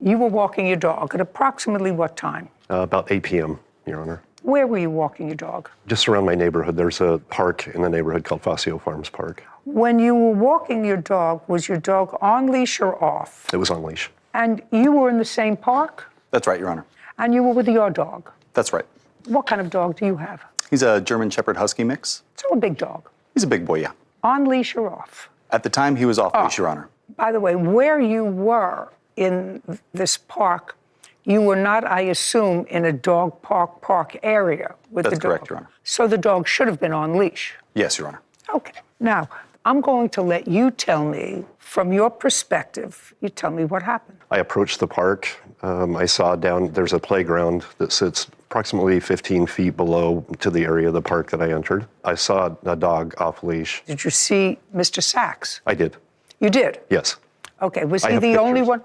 You were walking your dog at approximately what time? About 8 p.m., Your Honor. Where were you walking your dog? Just around my neighborhood. There's a park in the neighborhood called Fazio Farms Park. When you were walking your dog, was your dog on leash or off? It was on leash. And you were in the same park? That's right, Your Honor. And you were with your dog? That's right. What kind of dog do you have? He's a German Shepherd Husky mix. So a big dog. He's a big boy, yeah. On leash or off? At the time, he was off leash, Your Honor. By the way, where you were in this park, you were not, I assume, in a dog park area with the dog. That's correct, Your Honor. So the dog should have been on leash. Yes, Your Honor. Okay. Now, I'm going to let you tell me, from your perspective, you tell me what happened. I approached the park. I saw there's a playground that sits approximately 15 feet below to the area of the park that I entered. I saw a dog off leash. Did you see Mr. Sachs? I did. You did? Yes. Okay. Was I he have the only pictures. one?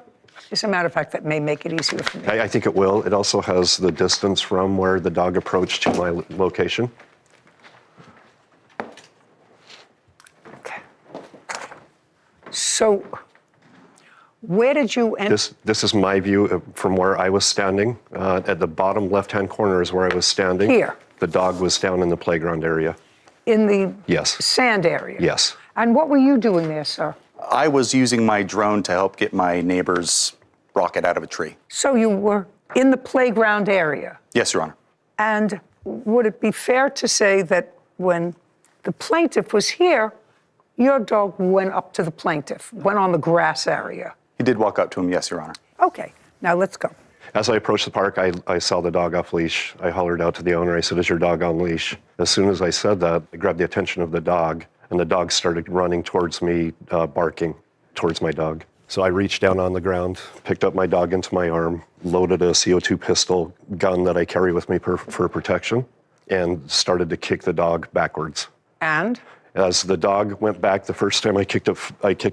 As a matter of fact, that may make it easier for me. I think it will. It also has the distance from where the dog approached to my location. Okay. So, where did you enter? This is my view from where I was standing. At the bottom left-hand corner is where I was standing. Here? The dog was down in the playground area. In the Yes. sand area? Yes. And what were you doing there, sir? I was using my drone to help get my neighbor's rocket out of a tree. So you were in the playground area? Yes, Your Honor. And would it be fair to say that when the plaintiff was here, your dog went up to the plaintiff, went on the grass area? He did walk up to him, yes, Your Honor. Okay, now let's go. As I approached the park, I saw the dog off leash. I hollered out to the owner. I said, "Is your dog on leash?" As soon as I said that, I grabbed the attention of the dog, and the dog started running towards me, barking towards my dog. So I reached down on the ground, picked up my dog into my arm, loaded a CO2 pistol gun that I carry with me for protection, and started to kick the dog backwards. And? As the dog went back, the first time I kicked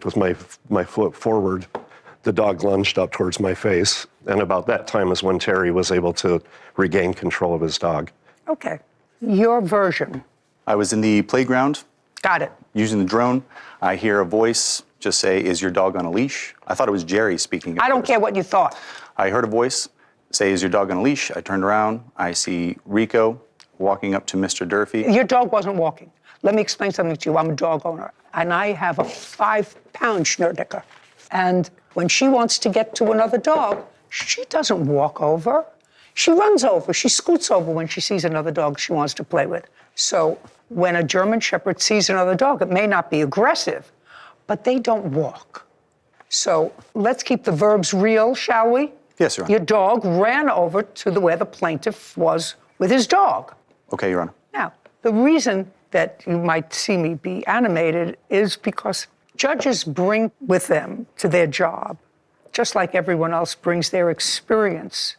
with my foot forward, the dog lunged up towards my face. And about that time is when Terry was able to regain control of his dog. Okay, your version. I was in the playground. Got it. Using the drone. I hear a voice just say, "Is your dog on a leash?" I thought it was Jerry speaking. I don't care what you thought. I heard a voice say, "Is your dog on a leash?" I turned around. I see Rico walking up to Mr. Durfee. Your dog wasn't walking. Let me explain something to you. I'm a dog owner, and I have a 5-pound Schnurrdicker. And when she wants to get to another dog, she doesn't walk over. She runs over. She scoots over when she sees another dog she wants to play with. So when a German Shepherd sees another dog, it may not be aggressive, but they don't walk. So let's keep the verbs real, shall we? Yes, Your Honor. Your dog ran over to where the plaintiff was with his dog. Okay, Your Honor. Now, the reason that you might see me be animated is because judges bring with them to their job, just like everyone else brings their experience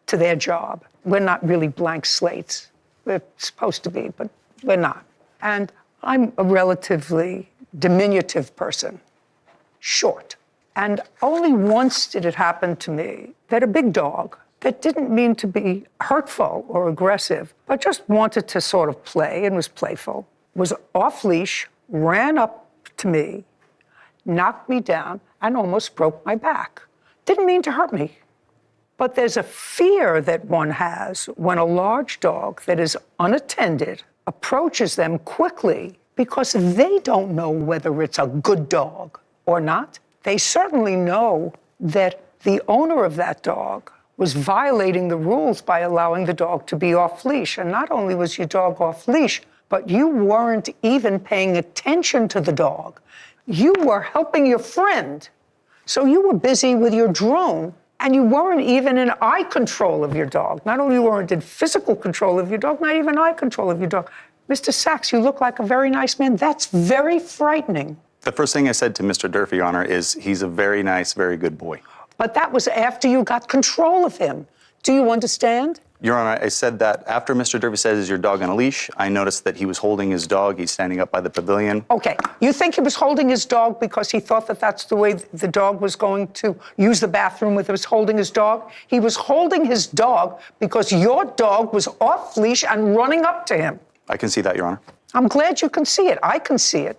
to their job. We're not really blank slates. We're supposed to be, but we're not. And I'm a relatively diminutive person, short. And only once did it happen to me that a big dog that didn't mean to be hurtful or aggressive, but just wanted to sort of play and was playful, was off leash, ran up to me, knocked me down, and almost broke my back. Didn't mean to hurt me. But there's a fear that one has when a large dog that is unattended approaches them quickly because they don't know whether it's a good dog or not. They certainly know that the owner of that dog was violating the rules by allowing the dog to be off leash. And not only was your dog off leash, but you weren't even paying attention to the dog. You were helping your friend. So you were busy with your drone, and you weren't even in eye control of your dog. Not only weren't in physical control of your dog, not even eye control of your dog. Mr. Sachs, you look like a very nice man. That's very frightening. The first thing I said to Mr. Durfee, Your Honor, is he's a very nice, very good boy. But that was after you got control of him. Do you understand? Your Honor, I said that after Mr. Durfee says, "Is your dog on a leash?" I noticed that he was holding his dog. He's standing up by the pavilion. Okay, you think he was holding his dog because he thought that that's the way the dog was going to use the bathroom with his holding his dog? He was holding his dog because your dog was off leash and running up to him. I can see that, Your Honor. I'm glad you can see it. I can see it.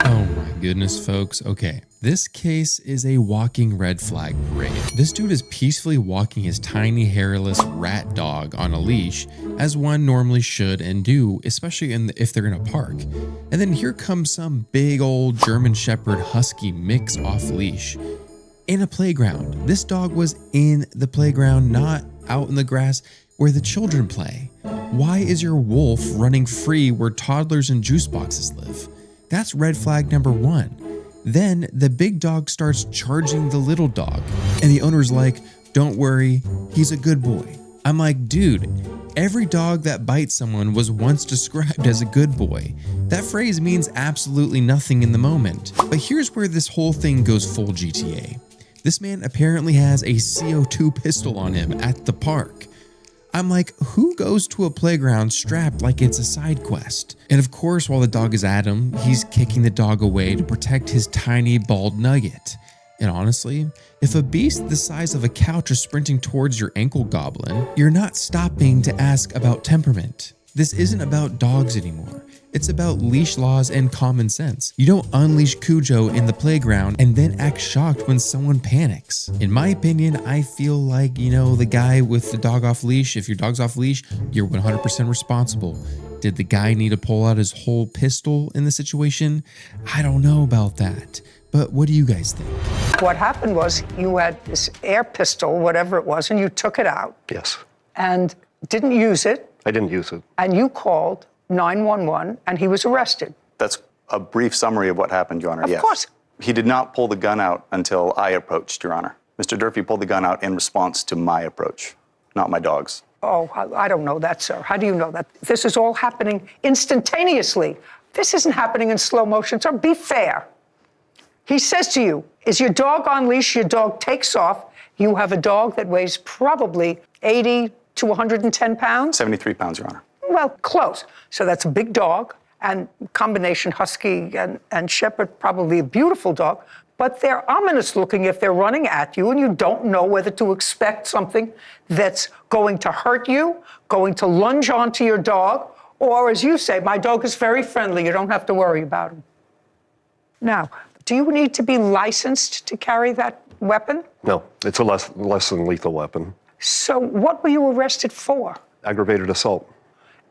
Oh my goodness, folks. Okay, this case is a walking red flag parade. This dude is peacefully walking his tiny hairless rat dog on a leash, as one normally should and do, especially if they're in a park. And then here comes some big old German Shepherd Husky mix off leash in a playground. This dog was in the playground, not out in the grass where the children play. Why is your wolf running free where toddlers and juice boxes live? That's red flag number one. Then the big dog starts charging the little dog, and the owner's like, "Don't worry, he's a good boy." I'm like, dude, every dog that bites someone was once described as a good boy. That phrase means absolutely nothing in the moment. But here's where this whole thing goes full GTA. This man apparently has a CO2 pistol on him at the park. I'm like, who goes to a playground strapped like it's a side quest? And of course, while the dog is at him, he's kicking the dog away to protect his tiny bald nugget. And honestly, if a beast the size of a couch is sprinting towards your ankle goblin, you're not stopping to ask about temperament. This isn't about dogs anymore. It's about leash laws and common sense. You don't unleash Cujo in the playground and then act shocked when someone panics. In my opinion, I feel like, the guy with the dog off leash, if your dog's off leash, you're 100% responsible. Did the guy need to pull out his whole pistol in the situation? I don't know about that. But what do you guys think? What happened was you had this air pistol, whatever it was, and you took it out Yes. and didn't use it, I didn't use it. and you called 911, and he was arrested. That's a brief summary of what happened, Your Honor. Of yes. course. He did not pull the gun out until I approached, Your Honor. Mr. Durfee pulled the gun out in response to my approach, not my dog's. Oh, I don't know that, sir. How do you know that? This is all happening instantaneously. This isn't happening in slow motion, sir. Be fair. He says to you, is your dog on leash? Your dog takes off. You have a dog that weighs probably 80 to 110 pounds. 73 pounds, Your Honor. Well, close. So that's a big dog, and combination husky and shepherd, probably a beautiful dog. But they're ominous looking if they're running at you and you don't know whether to expect something that's going to hurt you, going to lunge onto your dog, or as you say, my dog is very friendly. You don't have to worry about him. Now, do you need to be licensed to carry that weapon? No, it's a less than lethal weapon. So what were you arrested for? Aggravated assault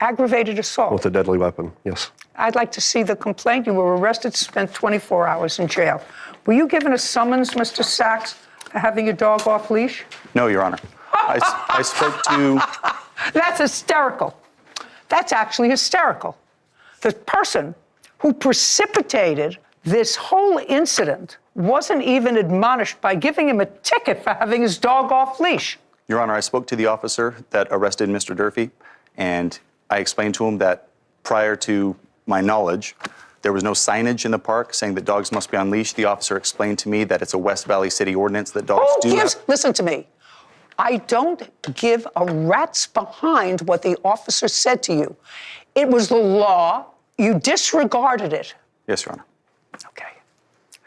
Aggravated assault. with a deadly weapon, yes. I'd like to see the complaint. You were arrested, spent 24 hours in jail. Were you given a summons, Mr. Sachs, for having your dog off leash? No, Your Honor. I spoke to... That's hysterical. That's actually hysterical. The person who precipitated this whole incident wasn't even admonished by giving him a ticket for having his dog off leash. Your Honor, I spoke to the officer that arrested Mr. Durfee, and I explained to him that prior to my knowledge, there was no signage in the park saying that dogs must be on leash. The officer explained to me that it's a West Valley City ordinance that dogs Listen to me. I don't give a rat's behind what the officer said to you. It was the law. You disregarded it. Yes, Your Honor. Okay.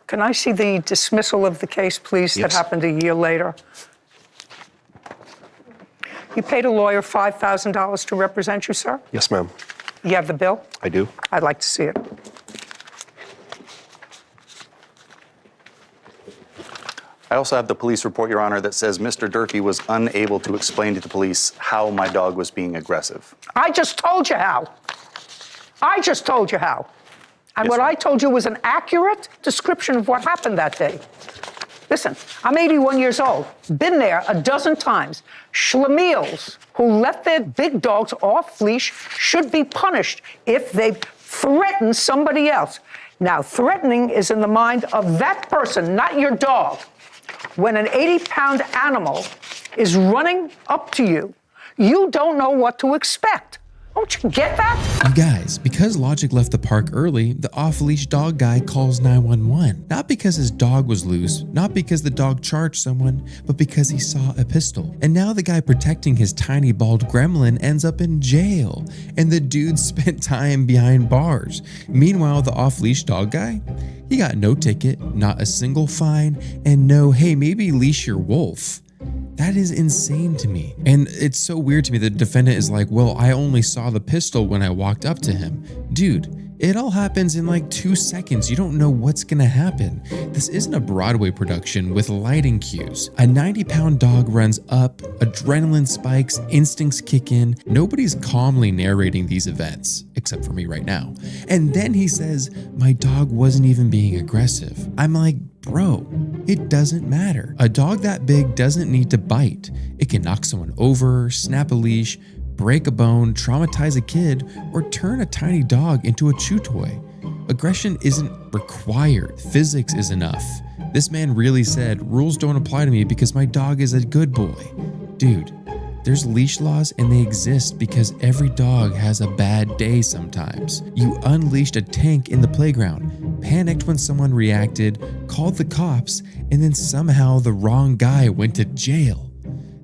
Can I see the dismissal of the case, please, that Yes. happened a year later? You paid a lawyer $5,000 to represent you, sir? Yes, ma'am. You have the bill? I do. I'd like to see it. I also have the police report, Your Honor, that says Mr. Durfee was unable to explain to the police how my dog was being aggressive. I just told you how. I just told you how. And Yes, what ma'am. I told you was an accurate description of what happened that day. Listen, I'm 81 years old, been there a dozen times. Schlemiels who let their big dogs off leash should be punished if they threaten somebody else. Now, threatening is in the mind of that person, not your dog. When an 80-pound animal is running up to you, you don't know what to expect. Don't you get that? You guys, because Logic left the park early, the off-leash dog guy calls 911. Not because his dog was loose, not because the dog charged someone, but because he saw a pistol. And now the guy protecting his tiny bald gremlin ends up in jail, and the dude spent time behind bars. Meanwhile, the off-leash dog guy, he got no ticket, not a single fine, and no, hey, maybe leash your wolf. That is insane to me. And it's so weird to me that the defendant is like, well, I only saw the pistol when I walked up to him. Dude, It all happens in like 2 seconds. You don't know what's gonna happen. This isn't a Broadway production with lighting cues. A 90-pound dog runs up, adrenaline spikes, instincts kick in. Nobody's calmly narrating these events, except for me right now. And then he says, my dog wasn't even being aggressive. I'm like, bro, it doesn't matter. A dog that big doesn't need to bite. It can knock someone over, snap a leash, break a bone, traumatize a kid, or turn a tiny dog into a chew toy. Aggression isn't required. Physics is enough. This man really said, rules don't apply to me because my dog is a good boy. Dude, there's leash laws and they exist because every dog has a bad day sometimes. You unleashed a tank in the playground, panicked when someone reacted, called the cops, and then somehow the wrong guy went to jail.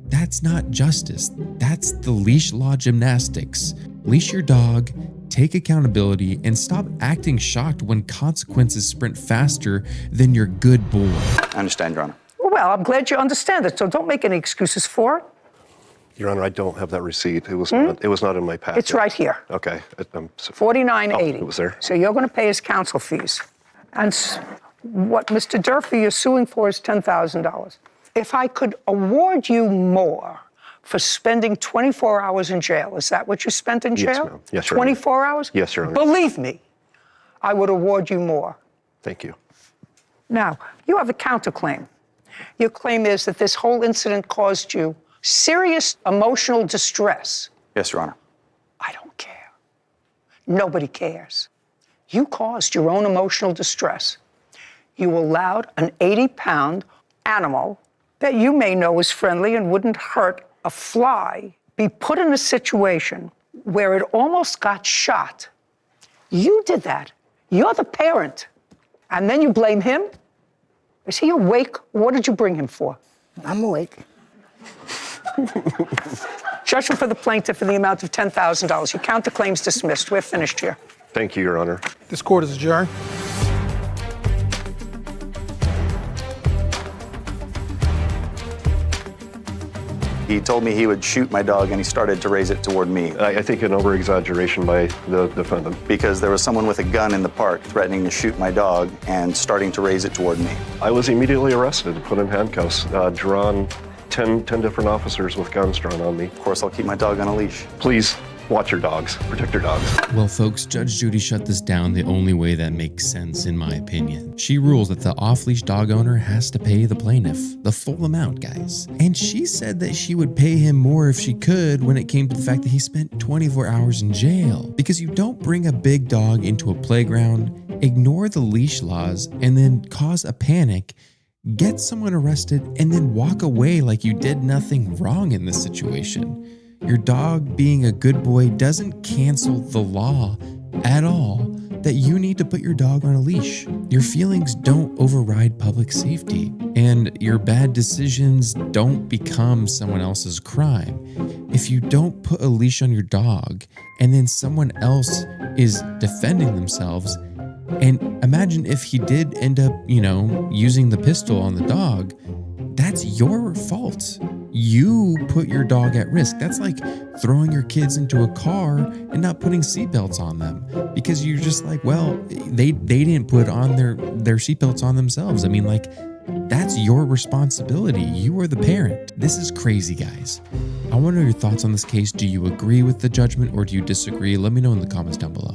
That's not justice. That's the leash law gymnastics. Leash your dog, take accountability, and stop acting shocked when consequences sprint faster than your good boy. I understand, Your Honor. Well, I'm glad you understand it, so don't make any excuses for it. Your Honor, I don't have that receipt. It was not in my packet. It's right here. Okay. $49.80. Oh, it was there. So you're going to pay his counsel fees. And what Mr. Durfee is suing for is $10,000. If I could award you more for spending 24 hours in jail, is that what you spent in jail? Yes, ma'am. Yes, Your Honor. 24 hours? Yes, Your Honor. Believe me, I would award you more. Thank you. Now, you have a counterclaim. Your claim is that this whole incident caused you serious emotional distress. Yes, Your Honor. I don't care. Nobody cares. You caused your own emotional distress. You allowed an 80-pound animal that you may know is friendly and wouldn't hurt a fly be put in a situation where it almost got shot. You did that. You're the parent. And then you blame him? Is he awake? What did you bring him for? I'm awake. Judgment for the plaintiff in the amount of $10,000. Your counterclaim's dismissed. We're finished here. Thank you, Your Honor. This court is adjourned. He told me he would shoot my dog, and he started to raise it toward me I think an over-exaggeration by the defendant. because there was someone with a gun in the park threatening to shoot my dog and starting to raise it toward me. I was immediately arrested, put in handcuffs, drawn 10 different officers with guns drawn on me. Of course, I'll keep my dog on a leash. Please watch your dogs, protect your dogs. Well, folks, Judge Judy shut this down the only way that makes sense, in my opinion. She rules that the off-leash dog owner has to pay the plaintiff the full amount, guys. And she said that she would pay him more if she could when it came to the fact that he spent 24 hours in jail. Because you don't bring a big dog into a playground, ignore the leash laws, and then cause a panic, get someone arrested, and then walk away like you did nothing wrong in this situation. Your dog being a good boy doesn't cancel the law at all that you need to put your dog on a leash. Your feelings don't override public safety, and your bad decisions don't become someone else's crime. If you don't put a leash on your dog and then someone else is defending themselves, and imagine if he did end up, using the pistol on the dog, that's your fault. You put your dog at risk. That's like throwing your kids into a car and not putting seatbelts on them because you're just like, well, they didn't put on their seatbelts on themselves. I mean, like, that's your responsibility. You are the parent. This is crazy, guys. I want to know your thoughts on this case. Do you agree with the judgment or do you disagree? Let me know in the comments down below.